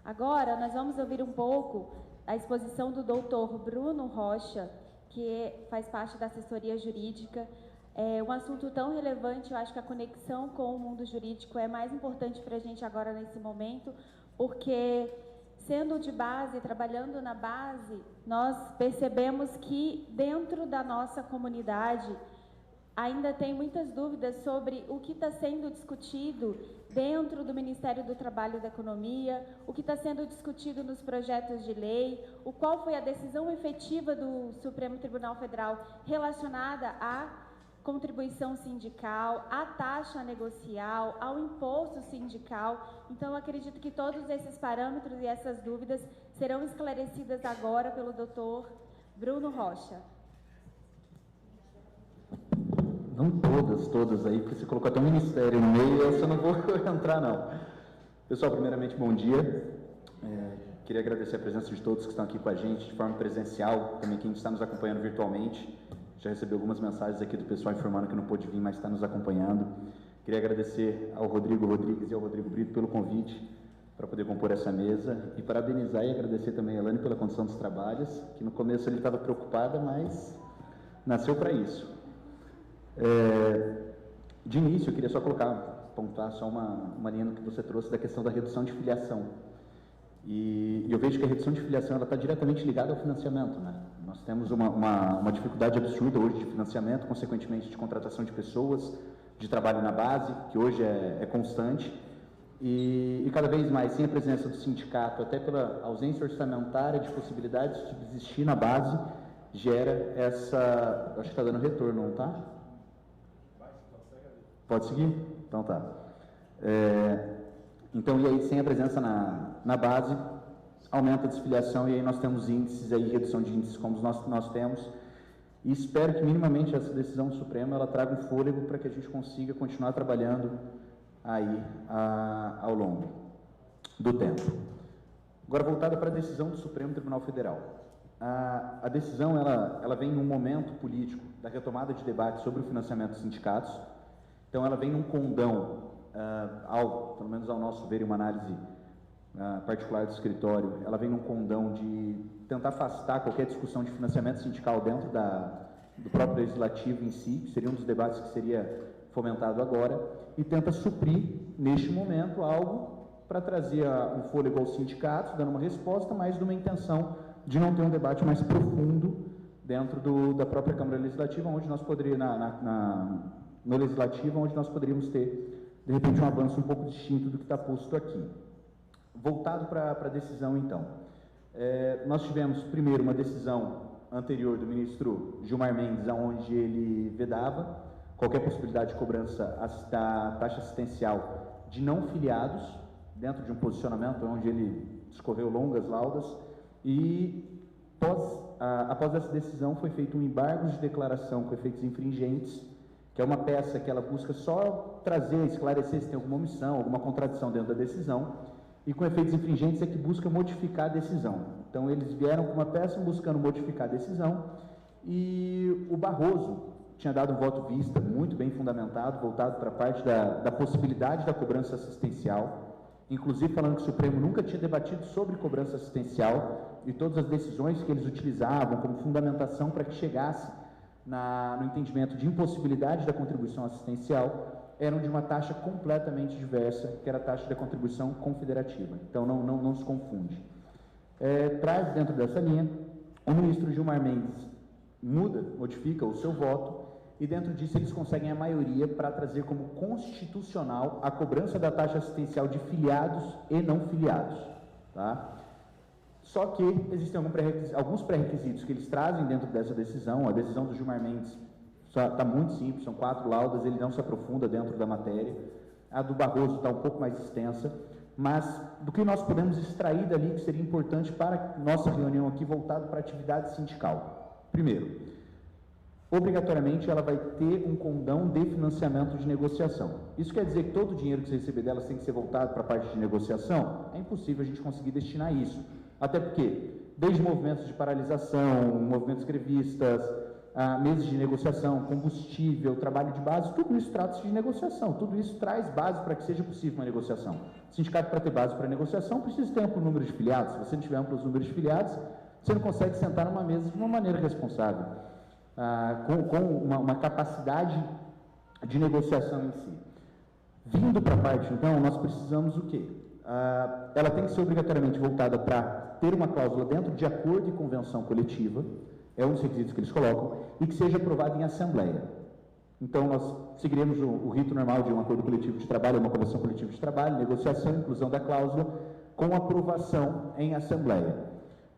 Agora, nós vamos ouvir um pouco a exposição do doutor Bruno Rocha, que faz parte da assessoria jurídica. É um assunto tão relevante, eu acho que a conexão com o mundo jurídico é mais importante para a gente agora nesse momento, porque sendo de base, trabalhando na base, nós percebemos que dentro da nossa comunidade ainda tem muitas dúvidas sobre o que está sendo discutido dentro do Ministério do Trabalho e da Economia, o que está sendo discutido nos projetos de lei, qual foi a decisão efetiva do Supremo Tribunal Federal relacionada à contribuição sindical, à taxa negocial, ao imposto sindical. Então, eu acredito que todos esses parâmetros e essas dúvidas serão esclarecidas agora pelo doutor Bruno Rocha. Não todas aí, porque você colocou até um ministério no meio e essa eu não vou entrar, não. Pessoal, primeiramente, bom dia. Queria agradecer a presença de todos que estão aqui com a gente de forma presencial, também quem está nos acompanhando virtualmente. Já recebi algumas mensagens aqui do pessoal informando que não pôde vir, mas está nos acompanhando. Queria agradecer ao Rodrigo Rodrigues e ao Rodrigo Brito pelo convite para poder compor essa mesa e parabenizar e agradecer também a Elane pela condição dos trabalhos, que no começo ele estava preocupada, mas nasceu para isso. De início, eu queria só pontuar só uma linha no que você trouxe da questão da redução de filiação. E eu vejo que a redução de filiação está diretamente ligada ao financiamento, né? Nós temos uma dificuldade absurda hoje de financiamento, consequentemente de contratação de pessoas, de trabalho na base, que hoje é constante, e cada vez mais, sem a presença do sindicato, até pela ausência orçamentária de possibilidades de subsistir na base, gera essa... Acho que está dando retorno, não está? Pode seguir? Então tá. Então, e aí, sem a presença na base, aumenta a desfiliação e aí nós temos índices aí, redução de índices como nós temos. E espero que minimamente essa decisão do Supremo ela traga um fôlego para que a gente consiga continuar trabalhando aí ao longo do tempo. Agora, voltada para a decisão do Supremo Tribunal Federal. A decisão ela vem num momento político da retomada de debate sobre o financiamento dos sindicatos. Então, ela vem num condão, pelo menos ao nosso ver, em uma análise particular do escritório, ela vem num condão de tentar afastar qualquer discussão de financiamento sindical dentro do próprio legislativo em si, que seria um dos debates que seria fomentado agora, e tenta suprir, neste momento, algo para trazer um fôlego aos sindicatos, dando uma resposta, mas de uma intenção de não ter um debate mais profundo dentro da própria Câmara Legislativa, onde nós poderíamos, no Legislativo, onde nós poderíamos ter, de repente, um avanço um pouco distinto do que está posto aqui. Voltado para a decisão, então. Nós tivemos, primeiro, uma decisão anterior do ministro Gilmar Mendes, onde ele vedava qualquer possibilidade de cobrança da taxa assistencial de não filiados, dentro de um posicionamento onde ele discorreu longas laudas, e após essa decisão foi feito um embargo de declaração com efeitos infringentes, que é uma peça que ela busca só trazer, esclarecer se tem alguma omissão, alguma contradição dentro da decisão, e com efeitos infringentes é que busca modificar a decisão. Então, eles vieram com uma peça buscando modificar a decisão, e o Barroso tinha dado um voto vista muito bem fundamentado, voltado para a parte da possibilidade da cobrança assistencial, inclusive falando que o Supremo nunca tinha debatido sobre cobrança assistencial, e todas as decisões que eles utilizavam como fundamentação para que chegasse no entendimento de impossibilidade da contribuição assistencial eram de uma taxa completamente diversa, que era a taxa da contribuição confederativa. Então, não se confunde. Traz dentro dessa linha, o ministro Gilmar Mendes modifica o seu voto, e dentro disso eles conseguem a maioria para trazer como constitucional a cobrança da taxa assistencial de filiados e não filiados. Tá? Só que existem alguns pré-requisitos que eles trazem dentro dessa decisão. A decisão do Gilmar Mendes está muito simples, são 4 laudas, ele não se aprofunda dentro da matéria. A do Barroso está um pouco mais extensa, mas do que nós podemos extrair dali que seria importante para a nossa reunião aqui, voltado para a atividade sindical. Primeiro, obrigatoriamente ela vai ter um condão de financiamento de negociação. Isso quer dizer que todo o dinheiro que você receber delas tem que ser voltado para a parte de negociação? É impossível a gente conseguir destinar isso. Até porque, desde movimentos de paralisação, movimentos grevistas, mesas de negociação, combustível, trabalho de base, tudo isso trata-se de negociação, tudo isso traz base para que seja possível uma negociação. O sindicato, para ter base para negociação, precisa ter amplo número de filiados. Se você não tiver amplos números de filiados, você não consegue sentar numa mesa de uma maneira responsável, com uma capacidade de negociação em si. Vindo para a parte, então, nós precisamos o quê? Ela tem que ser obrigatoriamente voltada para ter uma cláusula dentro de acordo e convenção coletiva, é um dos requisitos que eles colocam, e que seja aprovado em assembleia. Então, nós seguiremos o rito normal de um acordo coletivo de trabalho, uma convenção coletiva de trabalho, negociação, inclusão da cláusula, com aprovação em assembleia.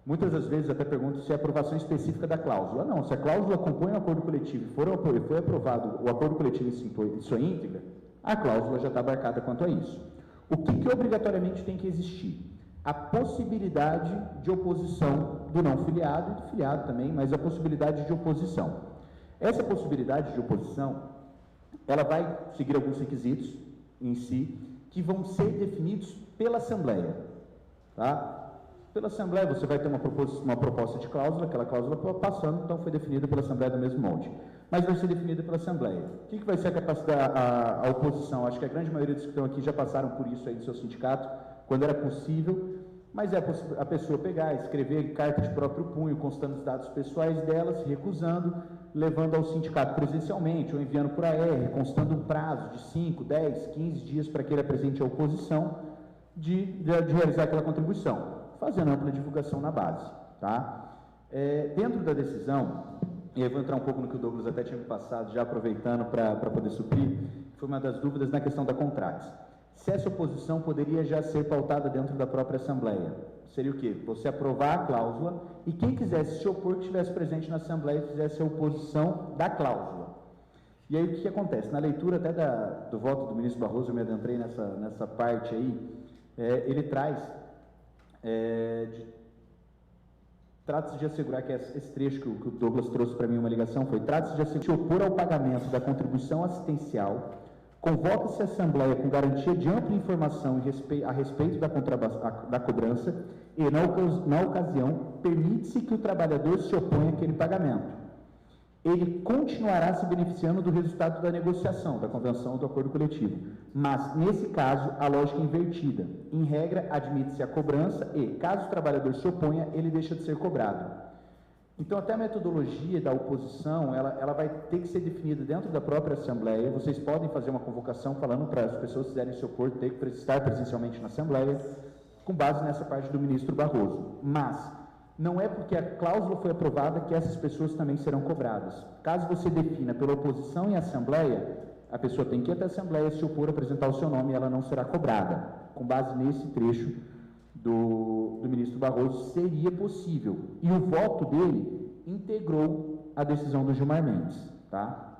Muitas das vezes até pergunto se é aprovação específica da cláusula. Não, se a cláusula compõe um acordo coletivo e foi aprovado o acordo coletivo em sua íntegra, a cláusula já está abarcada quanto a isso. O que obrigatoriamente tem que existir? A possibilidade de oposição do não filiado e do filiado também, mas a possibilidade de oposição. Essa possibilidade de oposição, ela vai seguir alguns requisitos em si, que vão ser definidos pela Assembleia. Tá? Pela Assembleia você vai ter uma proposta de cláusula, aquela cláusula passando, então foi definida pela Assembleia do mesmo molde. Mas vai ser definida pela Assembleia. O que vai ser a capacidade, a oposição? Acho que a grande maioria dos que estão aqui já passaram por isso aí do seu sindicato, quando era possível, mas é a pessoa pegar, escrever carta de próprio punho, constando os dados pessoais dela, se recusando, levando ao sindicato presencialmente, ou enviando por AR, constando um prazo de 5, 10, 15 dias para que ele apresente a oposição de realizar aquela contribuição, fazendo ampla divulgação na base. Tá? Dentro da decisão, e eu vou entrar um pouco no que o Douglas até tinha me passado, já aproveitando para poder suprir, foi uma das dúvidas na questão da contrates. Se essa oposição poderia já ser pautada dentro da própria Assembleia. Seria o quê? Você aprovar a cláusula e quem quisesse se opor, que estivesse presente na Assembleia, fizesse a oposição da cláusula. E aí o que acontece? Na leitura até do voto do ministro Barroso, eu me adentrei nessa parte aí, ele traz, trata-se de assegurar, que esse trecho que o Douglas trouxe para mim uma ligação foi, trata-se de se opor ao pagamento da contribuição assistencial, convoca-se a Assembleia com garantia de ampla informação a respeito da cobrança e, na ocasião, permite-se que o trabalhador se oponha àquele pagamento. Ele continuará se beneficiando do resultado da negociação, da convenção ou do acordo coletivo, mas, nesse caso, a lógica é invertida. Em regra, admite-se a cobrança e, caso o trabalhador se oponha, ele deixa de ser cobrado. Então, até a metodologia da oposição, ela vai ter que ser definida dentro da própria Assembleia. Vocês podem fazer uma convocação falando para as pessoas que quiserem se opor, ter que estar presencialmente na Assembleia, com base nessa parte do ministro Barroso. Mas, não é porque a cláusula foi aprovada que essas pessoas também serão cobradas. Caso você defina pela oposição em Assembleia, a pessoa tem que ir até a Assembleia, se opor, apresentar o seu nome e ela não será cobrada. Com base nesse trecho do ministro Barroso, seria possível. E o voto dele integrou a decisão do Gilmar Mendes. Tá?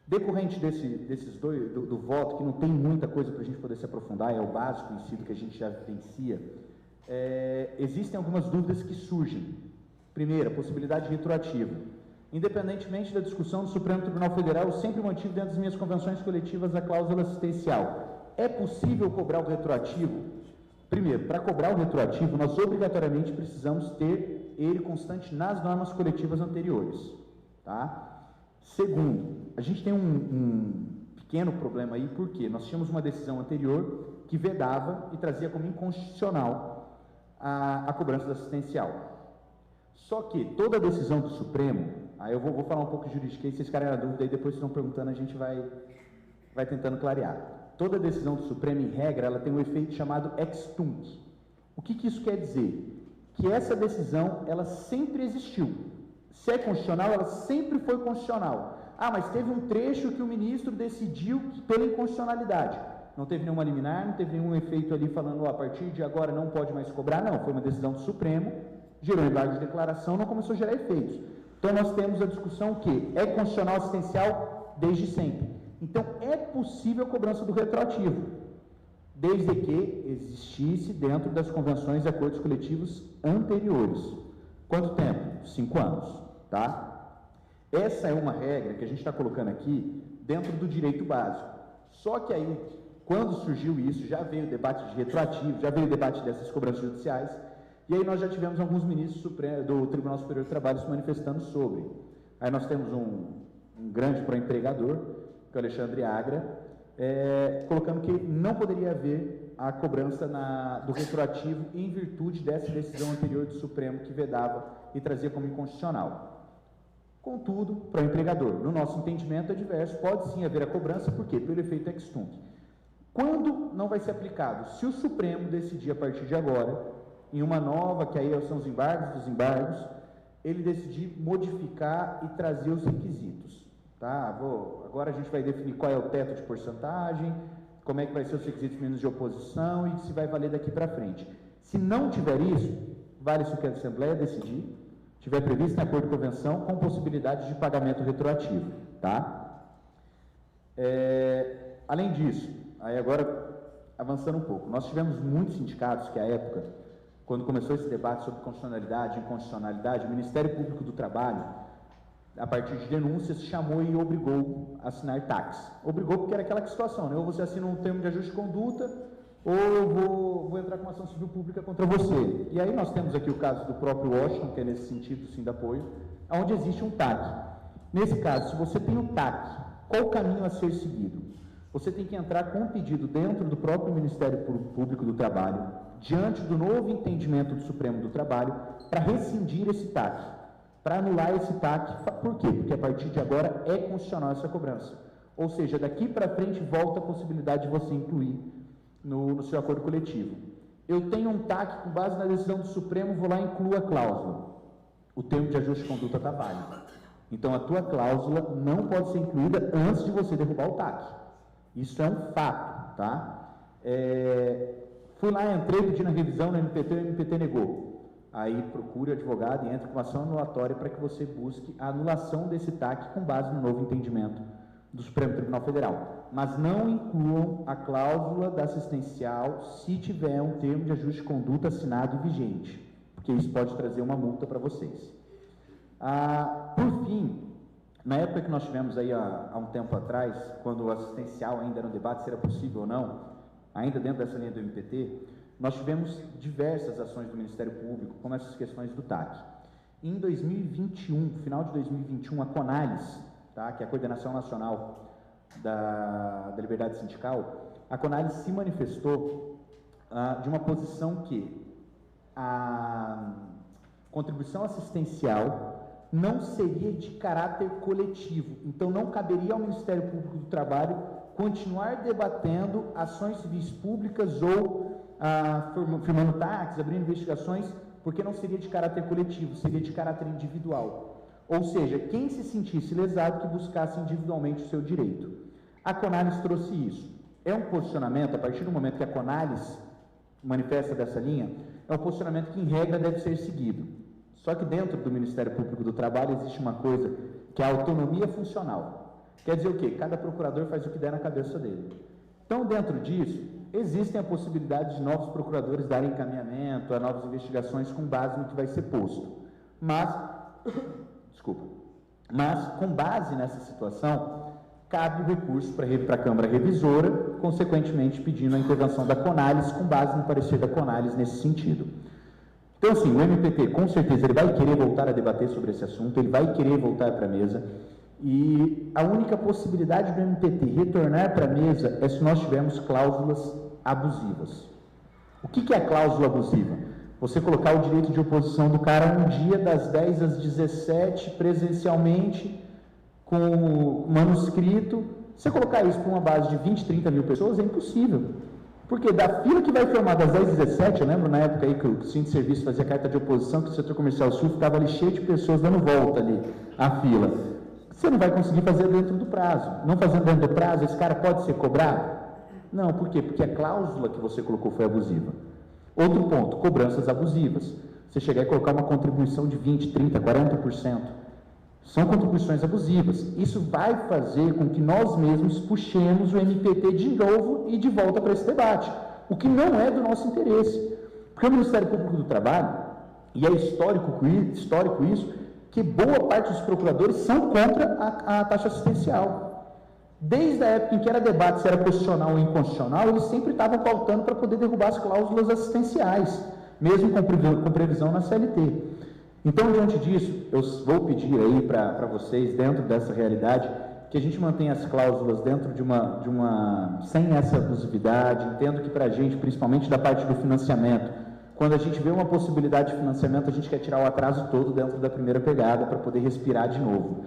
Decorrente desses dois, do voto, que não tem muita coisa para a gente poder se aprofundar, é o básico em si do que a gente já vivencia, existem algumas dúvidas que surgem. Primeiro, a possibilidade retroativa. Independentemente da discussão do Supremo Tribunal Federal, eu sempre mantive dentro das minhas convenções coletivas a cláusula assistencial. É possível cobrar o retroativo? Primeiro, para cobrar o retroativo, nós obrigatoriamente precisamos ter ele constante nas normas coletivas anteriores. Tá? Segundo, a gente tem um pequeno problema aí, porque nós tínhamos uma decisão anterior que vedava e trazia como inconstitucional a cobrança da assistencial. Só que toda decisão do Supremo, aí eu vou falar um pouco de juridiquês, se vocês ficarem na dúvida, aí depois vocês estão perguntando, a gente vai tentando clarear. Toda decisão do Supremo, em regra, ela tem um efeito chamado ex tunc. O que isso quer dizer? Que essa decisão, ela sempre existiu. Se é constitucional, ela sempre foi constitucional. Ah, mas teve um trecho que o ministro decidiu pela inconstitucionalidade. Não teve nenhuma liminar, não teve nenhum efeito ali falando, a partir de agora não pode mais cobrar. Não, foi uma decisão do Supremo, gerou embargo de declaração, não começou a gerar efeitos. Então, nós temos a discussão que é constitucional assistencial desde sempre. Então, é possível a cobrança do retroativo, desde que existisse dentro das convenções e acordos coletivos anteriores. Quanto tempo? 5 anos. Tá? Essa é uma regra que a gente está colocando aqui dentro do direito básico. Só que aí, quando surgiu isso, já veio o debate de retroativo, já veio o debate dessas cobranças judiciais, e aí nós já tivemos alguns ministros do Tribunal Superior do Trabalho se manifestando sobre. Aí nós temos um grande proempregador, que é o Alexandre Agra, colocando que não poderia haver a cobrança do retroativo em virtude dessa decisão anterior do Supremo que vedava e trazia como inconstitucional. Contudo, para o empregador, no nosso entendimento adverso, pode sim haver a cobrança, por quê? Pelo efeito ex tunc. Quando não vai ser aplicado? Se o Supremo decidir a partir de agora, em uma nova, que aí são os embargos dos embargos, ele decidir modificar e trazer os requisitos. Tá? Agora a gente vai definir qual é o teto de porcentagem, como é que vai ser os requisitos menos de oposição e se vai valer daqui para frente. Se não tiver isso, vale-se o que a Assembleia decidir, tiver previsto em acordo de convenção, com possibilidade de pagamento retroativo. Tá? Além disso, aí agora avançando um pouco, nós tivemos muitos sindicatos que à época, quando começou esse debate sobre constitucionalidade e inconstitucionalidade, o Ministério Público do Trabalho, a partir de denúncias, chamou e obrigou a assinar TACs. Obrigou porque era aquela situação, né? Ou você assina um termo de ajuste de conduta, ou eu vou entrar com uma ação civil pública contra você. E aí nós temos aqui o caso do próprio Washington, que é nesse sentido, sim, de apoio, onde existe um TAC. Nesse caso, se você tem o TAC, qual o caminho a ser seguido? Você tem que entrar com um pedido dentro do próprio Ministério Público do Trabalho, diante do novo entendimento do Supremo do Trabalho, para rescindir esse TAC, para anular esse TAC. Por quê? Porque a partir de agora é constitucional essa cobrança. Ou seja, daqui para frente volta a possibilidade de você incluir no seu acordo coletivo. Eu tenho um TAC com base na decisão do Supremo, vou lá e incluo a cláusula. O termo de ajuste de conduta está válido. Então, a tua cláusula não pode ser incluída antes de você derrubar o TAC. Isso é um fato, tá? Fui lá, entrei, pedi na revisão no MPT, o MPT negou. Aí procure o advogado e entre com uma ação anulatória para que você busque a anulação desse TAC com base no novo entendimento do Supremo Tribunal Federal. Mas não incluam a cláusula da assistencial se tiver um termo de ajuste de conduta assinado e vigente, porque isso pode trazer uma multa para vocês. Por fim, na época que nós tivemos aí há um tempo atrás, quando o assistencial ainda era um debate se era possível ou não, ainda dentro dessa linha do MPT, nós tivemos diversas ações do Ministério Público, como essas questões do TAC. Em 2021, final de 2021, a CONALES, tá, que é a Coordenação Nacional da Liberdade Sindical, a CONALES se manifestou de uma posição que a contribuição assistencial não seria de caráter coletivo, então não caberia ao Ministério Público do Trabalho continuar debatendo ações civis públicas ou firmando TACs, abrindo investigações, porque não seria de caráter coletivo, seria de caráter individual. Ou seja, quem se sentisse lesado que buscasse individualmente o seu direito. A CONALES trouxe isso. É um posicionamento, a partir do momento que a CONALES manifesta dessa linha, é um posicionamento que em regra deve ser seguido. Só que dentro do Ministério Público do Trabalho existe uma coisa que é a autonomia funcional. Quer dizer o quê? Cada procurador faz o que der na cabeça dele. Então, dentro disso, existem a possibilidade de novos procuradores darem encaminhamento a novas investigações com base no que vai ser posto. Mas, com base nessa situação, cabe o recurso para a Câmara Revisora, consequentemente pedindo a intervenção da CONALES, com base no parecer da CONALES nesse sentido. Então, assim, o MPT, com certeza, ele vai querer voltar a debater sobre esse assunto, ele vai querer voltar para a mesa, e a única possibilidade do MPT retornar para a mesa é se nós tivermos cláusulas abusivas. O que é a cláusula abusiva? Você colocar o direito de oposição do cara um dia das 10 às 17, presencialmente, com o manuscrito. Você colocar isso para uma base de 20, 30 mil pessoas é impossível. Porque da fila que vai formar das 10 às 17, eu lembro na época aí que o Sindicato de Serviço fazia carta de oposição, que o setor comercial sul ficava ali cheio de pessoas dando volta ali, a fila. Você não vai conseguir fazer dentro do prazo. Não fazendo dentro do prazo, esse cara pode ser cobrado? Não, por quê? Porque a cláusula que você colocou foi abusiva. Outro ponto, cobranças abusivas. Você chegar e colocar uma contribuição de 20%, 30%, 40%. São contribuições abusivas. Isso vai fazer com que nós mesmos puxemos o MPT de novo e de volta para esse debate, o que não é do nosso interesse. Porque o Ministério Público do Trabalho, e é histórico isso, que boa parte dos procuradores são contra a taxa assistencial. Desde a época em que era debate se era constitucional ou inconstitucional, eles sempre estavam pautando para poder derrubar as cláusulas assistenciais, mesmo com previsão na CLT. Então, diante disso, eu vou pedir aí para vocês, dentro dessa realidade, que a gente mantenha as cláusulas dentro sem essa abusividade. Entendo que para a gente, principalmente da parte do financiamento, quando a gente vê uma possibilidade de financiamento, a gente quer tirar o atraso todo dentro da primeira pegada para poder respirar de novo.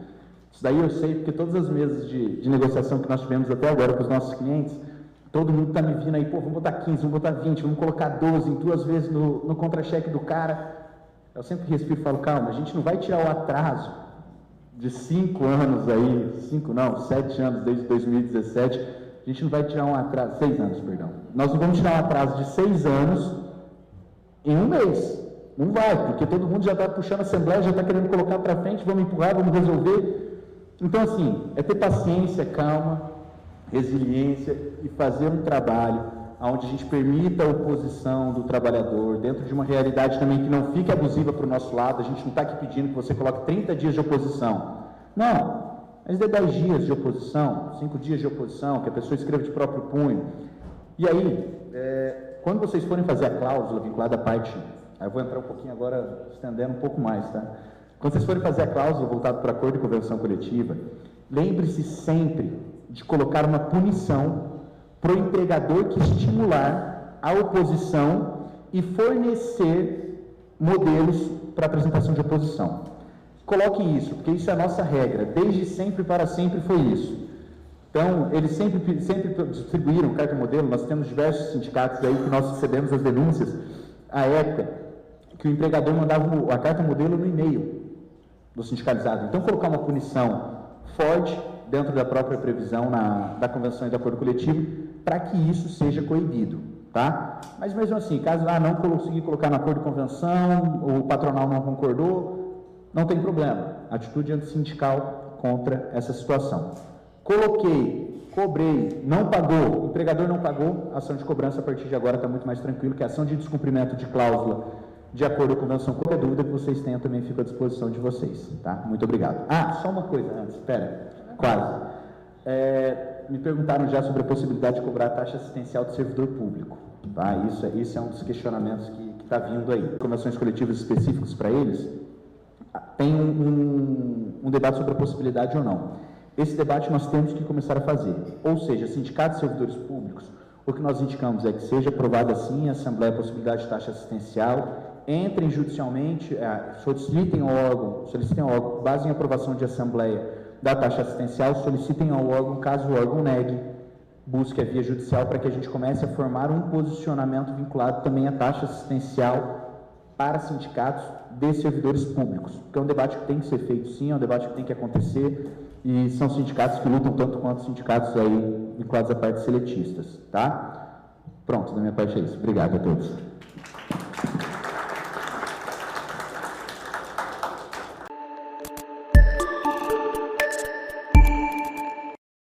Isso daí eu sei, porque todas as mesas de negociação que nós tivemos até agora com os nossos clientes, todo mundo está me vindo aí, pô, vamos botar 15, vamos botar 20, vamos colocar 12 em 2 vezes no contra-cheque do cara. Eu sempre respiro e falo, calma, a gente não vai tirar o atraso de 5 anos aí, 7 anos desde 2017, a gente não vai tirar um atraso, 6 anos, perdão. Nós não vamos tirar um atraso de 6 anos em um mês. Não vai, porque todo mundo já está puxando a Assembleia, já está querendo colocar para frente, vamos empurrar, vamos resolver. Então, assim, é ter paciência, calma, resiliência e fazer um trabalho onde a gente permita a oposição do trabalhador, dentro de uma realidade também que não fique abusiva para o nosso lado. A gente não está aqui pedindo que você coloque 30 dias de oposição. Não, mas dê 10 dias de oposição, 5 dias de oposição, que a pessoa escreva de próprio punho. E aí, quando vocês forem fazer a cláusula vinculada à parte, eu vou entrar um pouquinho agora, estendendo um pouco mais, tá? Quando vocês forem fazer a cláusula voltada para acordo de convenção coletiva, lembre-se sempre de colocar uma punição para o empregador que estimular a oposição e fornecer modelos para apresentação de oposição. Coloque isso, porque isso é a nossa regra, desde sempre para sempre foi isso. Então, eles sempre distribuíram carta modelo, nós temos diversos sindicatos aí que nós recebemos as denúncias, à época, que o empregador mandava a carta modelo no e-mail do sindicalizado. Então, colocar uma punição forte dentro da própria previsão da convenção e do acordo coletivo, para que isso seja coibido, tá? Mas mesmo assim, caso não conseguir colocar no acordo de convenção, o patronal não concordou, não tem problema, atitude antissindical contra essa situação. Coloquei, cobrei, não pagou, o empregador não pagou, a ação de cobrança a partir de agora está muito mais tranquilo, que a ação de descumprimento de cláusula de acordo com a convenção, qualquer dúvida que vocês tenham também fico à disposição de vocês, tá? Muito obrigado. Só uma coisa antes, espera, quase. Me perguntaram já sobre a possibilidade de cobrar a taxa assistencial do servidor público, tá? Isso é um dos questionamentos que está vindo aí. Convenções coletivas específicas para eles, tem um debate sobre a possibilidade ou não. Esse debate nós temos que começar a fazer, ou seja, sindicatos de servidores públicos, o que nós indicamos é que seja aprovada sim a Assembleia a possibilidade de taxa assistencial, entrem judicialmente, solicitem ao órgão, base em aprovação de Assembleia da taxa assistencial, solicitem ao órgão, caso o órgão negue, busque a via judicial para que a gente comece a formar um posicionamento vinculado também à taxa assistencial para sindicatos de servidores públicos, porque é um debate que tem que ser feito sim, é um debate que tem que acontecer, e são sindicatos que lutam tanto quanto sindicatos aí vinculados a partes seletistas, tá? Pronto, da minha parte é isso. Obrigado a todos.